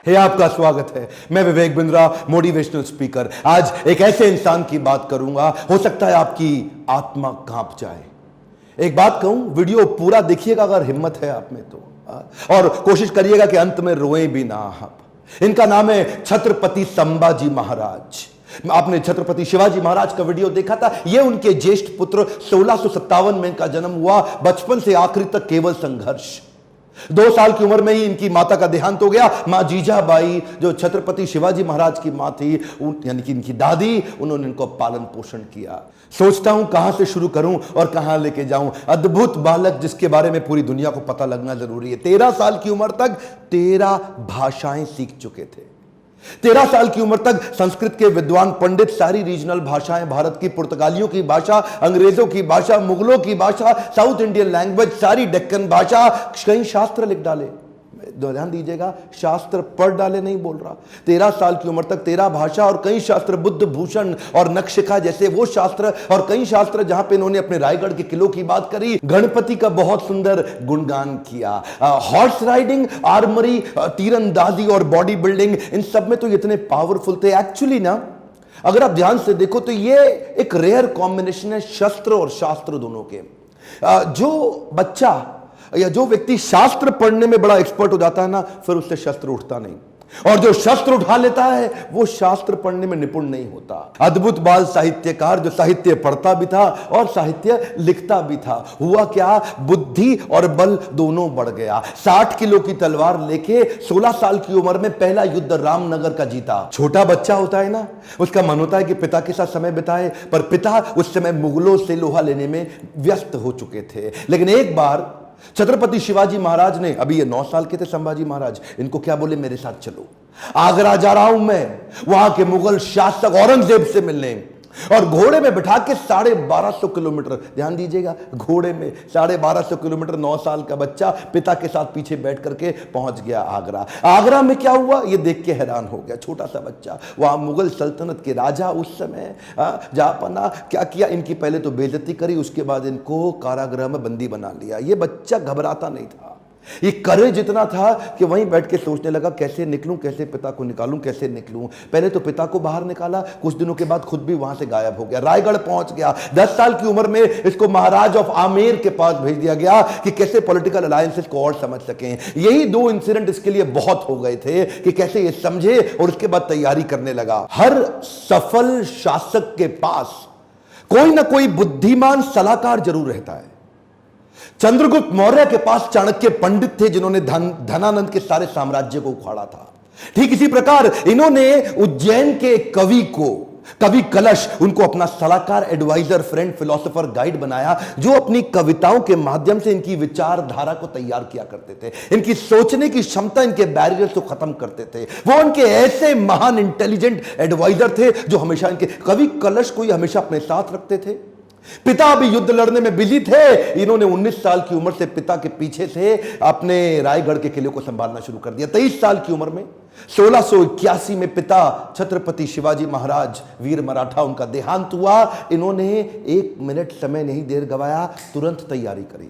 है आपका स्वागत है। मैं विवेक बिंद्रा, मोटिवेशनल स्पीकर। आज एक ऐसे इंसान की बात करूंगा, हो सकता है आपकी आत्मा कांप जाए। एक बात कहूं, वीडियो पूरा देखिएगा अगर हिम्मत है आप में तो, और कोशिश करिएगा कि अंत में रोए भी ना आप। इनका नाम है छत्रपति संभाजी महाराज। आपने छत्रपति शिवाजी महाराज का वीडियो देखा था। यह उनके ज्येष्ठ पुत्र 1657 में इनका जन्म हुआ। बचपन से आखिरी तक केवल संघर्ष। 2 साल की उम्र में ही इनकी माता का देहांत हो गया। मां जीजाबाई, जो छत्रपति शिवाजी महाराज की मां थी, यानी कि इनकी दादी, उन्होंने इनको पालन पोषण किया। सोचता हूं कहां से शुरू करूं और कहां लेके जाऊं। अद्भुत बालक जिसके बारे में पूरी दुनिया को पता लगना जरूरी है। 13 साल की उम्र तक 13 भाषाएं सीख चुके थे। 13 साल की उम्र तक संस्कृत के विद्वान पंडित सारी रीजनल भाषाएं, भारत की पुर्तगालियों की भाषा, अंग्रेजों की भाषा, मुगलों की भाषा, साउथ इंडियन लैंग्वेज, सारी डेक्कन भाषा, कई शास्त्र लिख डाले। ध्यान दीजिएगा, शास्त्र पढ़ डाले नहीं बोल रहा। 13 साल की उम्र तक 13 भाषा और कई शास्त्र, बुद्ध भूषण और नखशिखा जैसे वो शास्त्र, और कई शास्त्र जहां पे इन्होंने अपने रायगढ़ के किलों की बात करी, गणपति का बहुत सुंदर गुणगान किया। हॉर्स राइडिंग, आर्मरी, तीरंदाजी और बॉडी बिल्डिंग, इन सब में तो इतने पावरफुल थे। एक्चुअली ना, अगर आप ध्यान से देखो तो ये एक रेयर कॉम्बिनेशन है शस्त्र और शास्त्र दोनों के। जो बच्चा या जो व्यक्ति शास्त्र पढ़ने में बड़ा एक्सपर्ट हो जाता है ना, फिर उससे शस्त्र उठता नहीं, और जो शस्त्र उठा लेता है वो शास्त्र पढ़ने में निपुण नहीं होता। अद्भुत बाल साहित्यकार, जो साहित्य पढ़ता भी था और साहित्य लिखता भी था। हुआ क्या, बुद्धि और बल दोनों बढ़ गया। 60 किलो की तलवार लेके 16 साल की उम्र में पहला युद्ध रामनगर का जीता। छोटा बच्चा होता है ना, उसका मन होता है कि पिता के साथ समय बिताए, पर पिता उस समय मुगलों से लोहा लेने में व्यस्त हो चुके थे। लेकिन एक बार छत्रपति शिवाजी महाराज ने, अभी ये 9 साल के थे संभाजी महाराज, इनको क्या बोले, मेरे साथ चलो, आगरा जा रहा हूं मैं, वहां के मुगल शासक औरंगजेब से मिलने। और घोड़े में बिठा के 1250 किलोमीटर, ध्यान दीजिएगा, घोड़े में 1250 किलोमीटर 9 साल का बच्चा पिता के साथ पीछे बैठ करके पहुंच गया आगरा। आगरा में क्या हुआ ये देख के हैरान हो गया। छोटा सा बच्चा, वहां मुगल सल्तनत के राजा उस समय जापना, क्या किया, इनकी पहले तो बेइज्जती करी, उसके बाद इनको कारागृह में बंदी बना लिया। ये बच्चा घबराता नहीं था, ये करेज इतना था कि वहीं बैठ के सोचने लगा, कैसे निकलूं, कैसे पिता को निकालूं, कैसे निकलूं। पहले तो पिता को बाहर निकाला, कुछ दिनों के बाद खुद भी वहां से गायब हो गया, रायगढ़ पहुंच गया। 10 साल की उम्र में इसको महाराज ऑफ आमेर के पास भेज दिया गया कि कैसे पॉलिटिकल अलायंसेस को और समझ सकें। यही 2 इंसिडेंट इसके लिए बहुत हो गए थे कि कैसे ये समझे, और उसके बाद तैयारी करने लगा। हर सफल शासक के पास कोई ना कोई बुद्धिमान सलाहकार जरूर रहता है। चंद्रगुप्त मौर्य के पास चाणक्य पंडित थे, जिन्होंने धनानंद के सारे साम्राज्य को उखाड़ा था। ठीक इसी प्रकार इन्होंने उज्जैन के कवि कलश, उनको अपना सलाहकार, एडवाइजर, फ्रेंड, फिलोसोफर, गाइड बनाया, जो अपनी कविताओं के माध्यम से इनकी विचारधारा को तैयार किया करते थे। इनकी सोचने की क्षमता, इनके बैरियर्स को खत्म करते थे। वो उनके ऐसे महान इंटेलिजेंट एडवाइजर थे जो हमेशा इनके, कवि कलश को हमेशा अपने साथ रखते थे। पिता भी युद्ध लड़ने में बिजी थे, इन्होंने 19 साल की उम्र से पिता के पीछे से अपने रायगढ़ के किले को संभालना शुरू कर दिया। 23 साल की उम्र में 1681 में पिता छत्रपति शिवाजी महाराज, वीर मराठा, उनका देहांत हुआ। इन्होंने 1 मिनट समय नहीं देर गवाया, तुरंत तैयारी करी।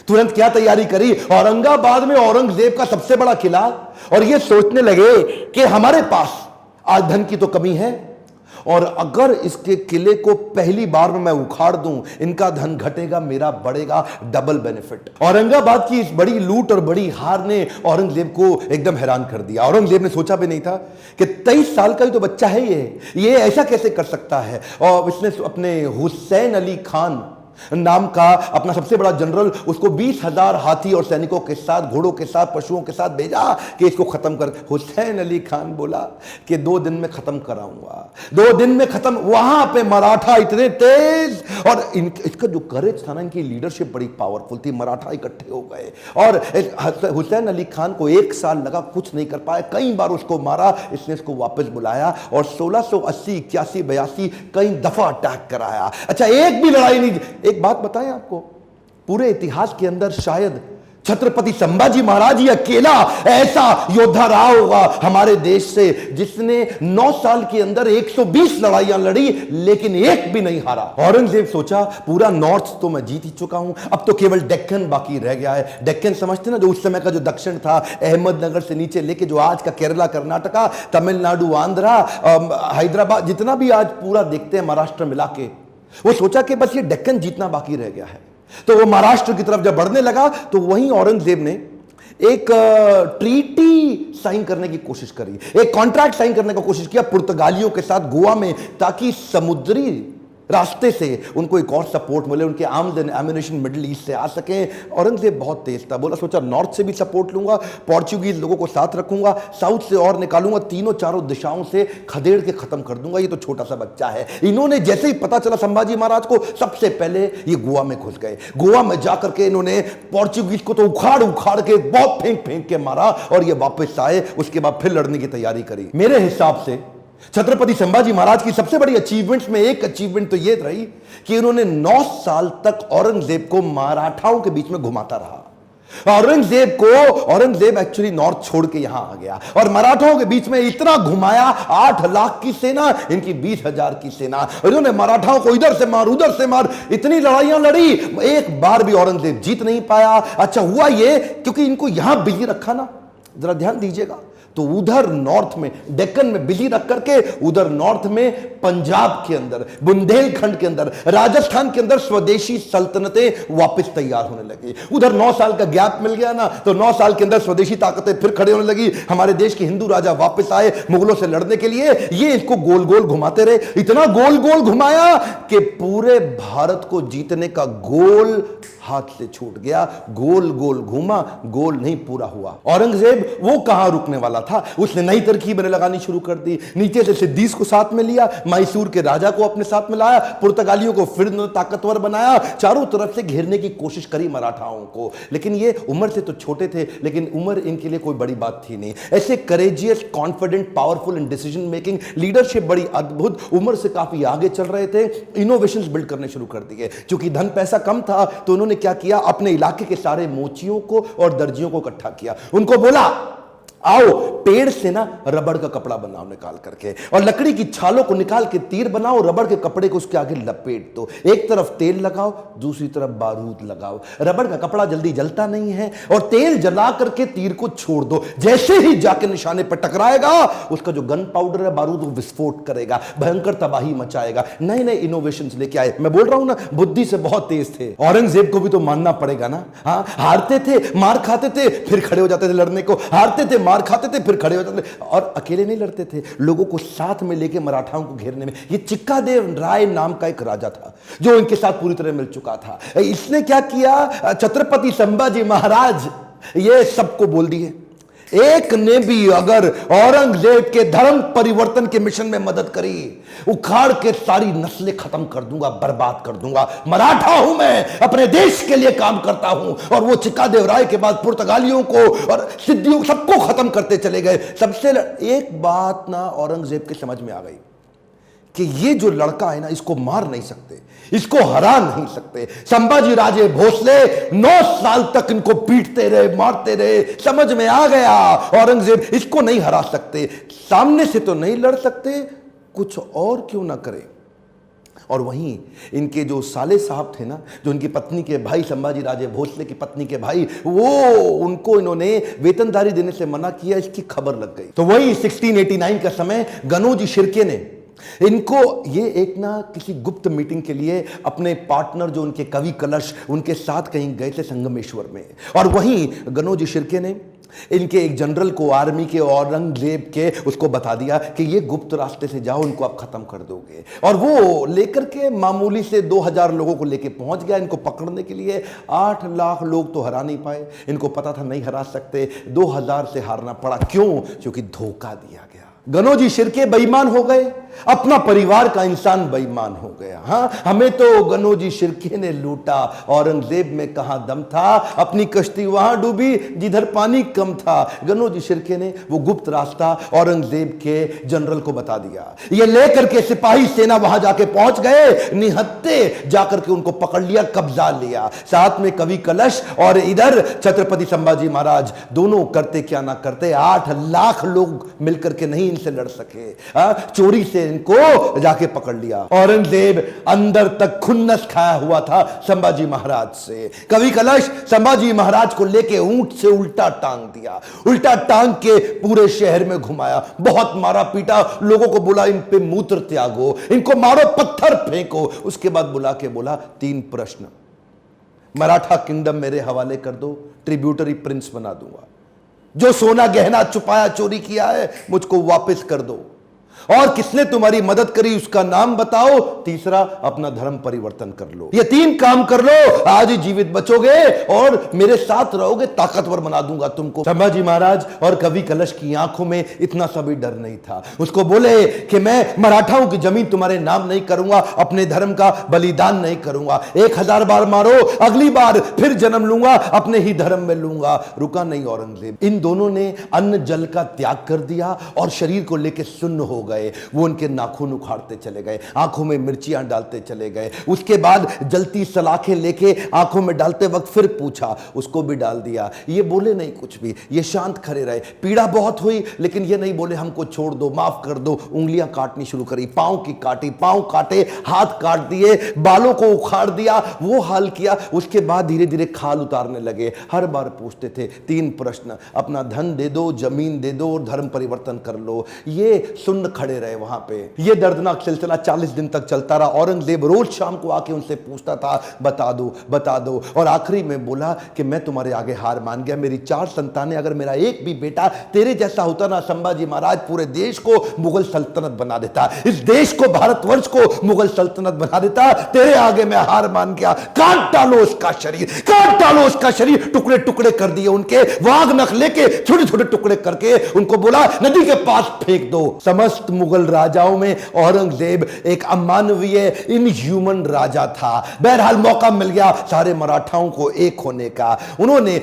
तुरंत क्या तैयारी करी, औरंगाबाद में औरंगजेब का सबसे बड़ा किला, और ये सोचने लगे कि हमारे पास आज धन की तो कमी है, और अगर इसके किले को पहली बार में मैं उखाड़ दूं, इनका धन घटेगा, मेरा बढ़ेगा, डबल बेनिफिट। औरंगाबाद की इस बड़ी लूट और बड़ी हार ने औरंगजेब को एकदम हैरान कर दिया। औरंगजेब ने सोचा भी नहीं था कि 23 साल का ही तो बच्चा है ये ऐसा कैसे कर सकता है। और इसने अपने हुसैन अली खान नाम का अपना सबसे बड़ा जनरल, उसको 20,000 हाथी और सैनिकों के साथ, घोड़ों के साथ, पशुओं के साथ भेजा कि इसको खत्म कर। हुसैन अली खान बोला कि 2 दिन में खत्म कराऊंगा, 2 दिन में खत्म। वहां पे मराठा इतने तेज, और इसका जो करेज था ना, इनकी लीडरशिप बड़ी पावरफुल थी। मराठा इकट्ठे हो गए, और हुसैन अली खान को 1 साल लगा, कुछ नहीं कर पाया, कई बार उसको मारा। इसने इसको वापस बुलाया और 1680, 81, 82 कई दफा अटैक कराया। अच्छा, एक भी लड़ाई नहीं। एक बात बताएं आपको, पूरे इतिहास के अंदर शायद छत्रपति संभाजी महाराज ही अकेला ऐसा योद्धा रहा होगा हमारे देश से जिसने 9 साल के अंदर 120 लड़ाइयां लड़ी लेकिन एक भी नहीं हारा। औरंगजेब सोचा पूरा नॉर्थ तो मैं जीत ही चुका हूं, अब तो केवल डेक्कन बाकी रह गया है। डेक्कन समझते ना, जो उस समय का जो दक्षिण था, अहमदनगर से नीचे लेके जो आज का केरला, कर्नाटका, तमिलनाडु, आंध्रा, हैदराबाद, जितना भी आज पूरा देखते हैं महाराष्ट्र मिला के, वो सोचा कि बस ये डेक्कन जीतना बाकी रह गया है। तो वो महाराष्ट्र की तरफ जब बढ़ने लगा तो वहीं औरंगजेब ने एक ट्रीटी साइन करने की कोशिश करी, एक कॉन्ट्रैक्ट साइन करने की कोशिश किया पुर्तगालियों के साथ गोवा में, ताकि समुद्री रास्ते से उनको एक और सपोर्ट मिले, उनके arms and ammunition middle east से आ सके। औरंगजेब बहुत तेज था, बोला सोचा नॉर्थ से भी सपोर्ट लूंगा, पोर्चुगीज लोगों को साथ रखूंगा, साउथ से और निकालूंगा, तीनों चारों दिशाओं से खदेड़ के खत्म कर दूंगा, ये तो छोटा सा बच्चा है। इन्होंने जैसे ही पता चला संभाजी महाराज को, सबसे पहले ये गोवा में घुस गए। गोवा में जाकर के इन्होंने पोर्चुगीज को तो उखाड़ उखाड़ के बहुत फेंक फेंक के मारा और ये वापस आए। उसके बाद फिर लड़ने की तैयारी करी। मेरे हिसाब से छत्रपति संभाजी महाराज की सबसे बड़ी अचीवमेंट्स में एक अचीवमेंट तो यह रही कि उन्होंने 9 साल तक औरंगजेब को मराठाओं के बीच में घुमाता रहा। औरंगजेब एक्चुअली नॉर्थ छोड़ के यहां आ गया और मराठाओं के बीच में इतना घुमाया, 8 लाख की सेना, इनकी 20,000 की सेना। इन्होंने मराठाओं को इधर से मार उधर से मार, इतनी लड़ाइयां लड़ी, एक बार भी औरंगजेब जीत नहीं पाया। अच्छा हुआ ये क्योंकि इनको यहां बिजी रखा ना, जरा ध्यान दीजिएगा, तो उधर नॉर्थ में डेक्कन में बिजी रख करके उधर नॉर्थ में पंजाब के अंदर, बुंदेलखंड के अंदर, राजस्थान के अंदर स्वदेशी सल्तनतें वापस तैयार होने लगी। उधर 9 साल का गैप मिल गया ना, तो 9 साल के अंदर स्वदेशी ताकतें फिर खड़े होने लगी। हमारे देश के हिंदू राजा वापस आए मुगलों से लड़ने के लिए। ये इसको गोल गोल घुमाते रहे, इतना गोल गोल घुमाया कि पूरे भारत को जीतने का गोल हाथ से छूट गया। गोल गोल घूमा, गोल नहीं पूरा हुआ। औरंगजेब वो कहां रुकने वाला था, उसने नई तरकीबें लगानी शुरू कर दी। नीचे से सिद्दीस को साथ में लिया, मैसूर के राजा को अपने साथ में लाया, पुर्तगालियों को फिर ताकतवर बनाया, चारों तरफ से घेरने की कोशिश करी मराठाओं को। लेकिन ये उम्र से तो छोटे थे, लेकिन उम्र इनके लिए कोई बड़ी बात थी नहीं। ऐसे courageous, confident, powerful in decision making, leadership बड़ी अद्भुत, उम्र से काफी आगे चल रहे थे, इनोवेशंस बिल्ड करने शुरू कर दिए। क्योंकि धन पैसा कम था तो उन्होंने क्या किया, अपने इलाके के सारे मोचियों को और दर्जियों को इकट्ठा किया। उनको बोला आओ पेड़ से ना रबड़ का कपड़ा बनाओ निकाल करके, और लकड़ी की छालों को निकाल के तीर बनाओ, रबड़ के कपड़े को उसके आगे लपेट दो, एक तरफ तेल लगाओ दूसरी तरफ बारूद लगाओ। रबड़ का कपड़ा जल्दी जलता नहीं है, और तेल जला करके तीर को छोड़ दो, जैसे ही जाके निशाने पर टकराएगा उसका जो गन पाउडर है, बारूद, वो विस्फोट करेगा, भयंकर तबाही मचाएगा। नए नए इनोवेशंस लेके आए। मैं बोल रहा हूं ना, बुद्धि से बहुत तेज थे। औरंगजेब को भी तो मानना पड़ेगा ना। हाँ, हारते थे, मार खाते थे, फिर खड़े हो जाते थे लड़ने को, हारते थे, मार खाते थे, फिर खड़े हो जाते थे, और अकेले नहीं लड़ते थे, लोगों को साथ में लेके मराठाओं को घेरने में। ये चिक्कादेव राय नाम का एक राजा था जो इनके साथ पूरी तरह मिल चुका था। इसने क्या किया, छत्रपति संभाजी महाराज ये सबको बोल दिए, एक ने भी अगर औरंगजेब के धर्म परिवर्तन के मिशन में मदद करी, उखाड़ के सारी नस्लें खत्म कर दूंगा, बर्बाद कर दूंगा। मराठा हूं मैं, अपने देश के लिए काम करता हूं। और वो चिक्कादेव राय के बाद पुर्तगालियों को और सिद्धियों सबको खत्म करते चले गए। सबसे एक बात ना औरंगजेब के समझ में आ गई कि ये जो लड़का है ना, इसको मार नहीं सकते, इसको हरा नहीं सकते। संभाजी राजे भोसले 9 साल तक इनको पीटते रहे, मारते रहे। समझ में आ गया औरंगजेब इसको नहीं हरा सकते, सामने से तो नहीं लड़ सकते, कुछ और क्यों ना करे। और वहीं इनके जो साले साहब थे ना, जो इनकी पत्नी के भाई, संभाजी राजे भोसले की पत्नी के भाई, वो उनको इन्होंने वेतनदारी देने से मना किया, इसकी खबर लग गई। तो वही 1689 का समय, गनोजी शिर्के ने इनको ये एक ना किसी गुप्त मीटिंग के लिए अपने पार्टनर जो उनके कवि कलश, उनके साथ कहीं गए थे संगमेश्वर में। और वहीं गनोजी शिर्के ने इनके एक जनरल को, आर्मी के, औरंगजेब के, उसको बता दिया कि ये गुप्त रास्ते से जाओ, इनको आप खत्म कर दोगे। और वो लेकर के मामूली से 2000 लोगों को लेके पहुंच गया इनको पकड़ने के लिए। 8 लाख लोग तो हरा नहीं पाए, इनको पता था नहीं हरा सकते, 2000 से हारना पड़ा। क्यों? क्योंकि धोखा दिया गया। गनोजी शिर्के बेईमान हो गए, अपना परिवार का इंसान बेईमान हो गया। हाँ, हमें तो गनोजी शिर्के ने लूटा, औरंगजेब में कहां दम था, अपनी कश्ती वहां डूबी जिधर पानी कम था। गनोजी शिर्के ने वो गुप्त रास्ता औरंगजेब के जनरल को बता दिया। ये लेकर के सिपाही सेना वहां जाके पहुंच गए, निहत्ते जाकर के उनको पकड़ लिया, कब्जा लिया, साथ में कवि कलश और इधर छत्रपति संभाजी महाराज। दोनों करते क्या ना करते, 8 लाख लोग मिलकर के नहीं इनसे लड़ सके। चोरी से इनको जाके पकड़ लिया। औरंगजेब अंदर तक खुन्नस खाया हुआ था संभाजी महाराज से। कवि कलश संभाजी महाराज को लेके ऊंट से उल्टा टांग दिया, उल्टा टांग के पूरे शहर में घुमाया, बहुत मारा पीटा, लोगों को बोला इन पे मूत्र त्यागो, इनको मारो, पत्थर फेंको। उसके बाद बुला के बोला 3 प्रश्न, मराठा किंगडम मेरे हवाले कर दो, ट्रिब्यूटरी प्रिंस बना दूंगा, जो सोना गहना छुपाया चोरी किया है मुझको वापस कर दो, और किसने तुम्हारी मदद करी उसका नाम बताओ, तीसरा अपना धर्म परिवर्तन कर लो। ये 3 काम कर लो, आज ही जीवित बचोगे और मेरे साथ रहोगे, ताकतवर बना दूंगा तुमको। संभाजी महाराज और कवि कलश की आंखों में इतना सा भी डर नहीं था। उसको बोले कि मैं मराठाओं की जमीन तुम्हारे नाम नहीं करूंगा, अपने धर्म का बलिदान नहीं करूंगा, 1000 बार मारो, अगली बार फिर जन्म लूंगा, अपने ही धर्म में लूंगा। रुका नहीं औरंगजेब। इन दोनों ने अन्न जल का त्याग कर दिया और शरीर को लेकर सुन्न हो गए। वो उनके नाखून उखाड़ते चले गए, आंखों में मिर्चियां डालते चले गए। उसके बाद जलती सलाखें लेके आंखों में डालते वक्त फिर पूछा, उसको भी डाल दिया। ये बोले नहीं कुछ भी, ये शांत खड़े रहे। पीड़ा बहुत हुई लेकिन ये नहीं बोले हमको छोड़ दो, माफ कर दो। उंगलियां काटनी शुरू करी, पांव की काटी, पांव काटे, हाथ काट दिए, बालों को उखाड़ दिया, वो हाल किया। उसके बाद धीरे धीरे खाल उतारने लगे। हर बार पूछते थे 3 प्रश्न, अपना धन दे दो, जमीन दे दो और धर्म परिवर्तन कर लो। ये सुन्न खड़े रहे वहां पे। ये दर्दनाक सिलसिला 40 दिन तक चलता रहा। औरंगजेब रोज शाम को आके उनसे पूछता था, बता दो बता दो, और आखिरी में बोला कि मैं तुम्हारे आगे हार मान गया, मेरी 4 संतानें, अगर मेरा एक भी बेटा तेरे जैसा होता ना संभाजी महाराज, पूरे देश को मुगल सल्तनत बना देता, इस देश को, भारतवर्ष को मुगल सल्तनत बना देता। तेरे आगे मैं हार मान गया। काट डालो उसका शरीर, काट डालो उसका शरीर। टुकड़े टुकड़े कर दिए उनके, वाघ नख लेके छोटे छोटे टुकड़े करके उनको बोला नदी के पास फेंक दो। समस्त मुगल राजाओं में औरंगजेब एक अमानवीय, इनह्यूमन राजा था। बहरहाल मौका मिल गया सारे मराठाओं को एक होने का। उन्होंने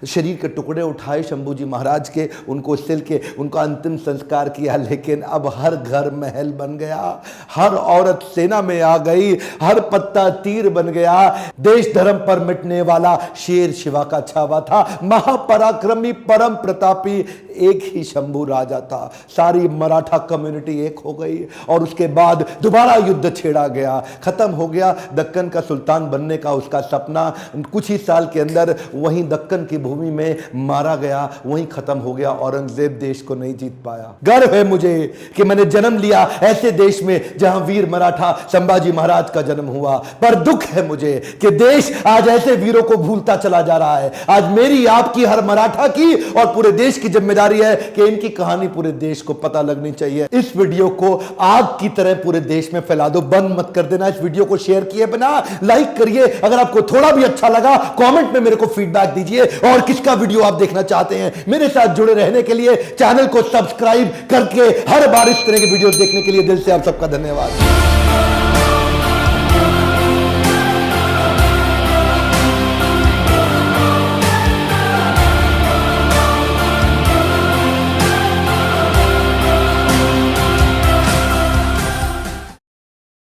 शरीर के टुकड़े उठाए शंभूजी महाराज के, उनको सिल के उनका अंतिम संस्कार किया। लेकिन अब हर घर महल बन गया, हर औरत सेना में आ गई, हर पत्ता तीर बन गया। देश धर्म पर मिटने वाला शेर शिवा का छावा था, महापराक्रमी परम प्रतापी एक ही शंभू राजा था। सारी मराठा कम्युनिटी एक हो गई और उसके बाद दोबारा युद्ध छेड़ा गया। खत्म हो गया दक्कन का सुल्तान बनने का उसका सपना। कुछ ही साल के अंदर वहीं दक्कन की भूमि में मारा गया, वहीं खत्म हो गया। औरंगजेब देश को नहीं जीत पाया। गर्व है मुझे कि मैंने जन्म लिया ऐसे देश में जहां वीर मराठा संभाजी महाराज का जन्म हुआ, पर दुख है मुझे कि देश आज ऐसे वीरों को भूलता चला जा रहा है। आज मेरी, आपकी, हर मराठा की और पूरे देश की जिम्मेदारी है कि इनकी कहानी पूरे देश को पता लगनी चाहिए। इस वीडियो को आग की तरह पूरे देश में फैला दो, बंद मत कर देना। इस वीडियो को शेयर किए बिना लाइक करिए। अगर आपको थोड़ा भी अच्छा लगा कमेंट में मेरे को फीडबैक दीजिए, और किसका वीडियो आप देखना चाहते हैं। मेरे साथ जुड़े रहने के लिए चैनल को सब्सक्राइब करके हर बार इस तरह के वीडियो देखने के लिए दिल से आप सबका धन्यवाद।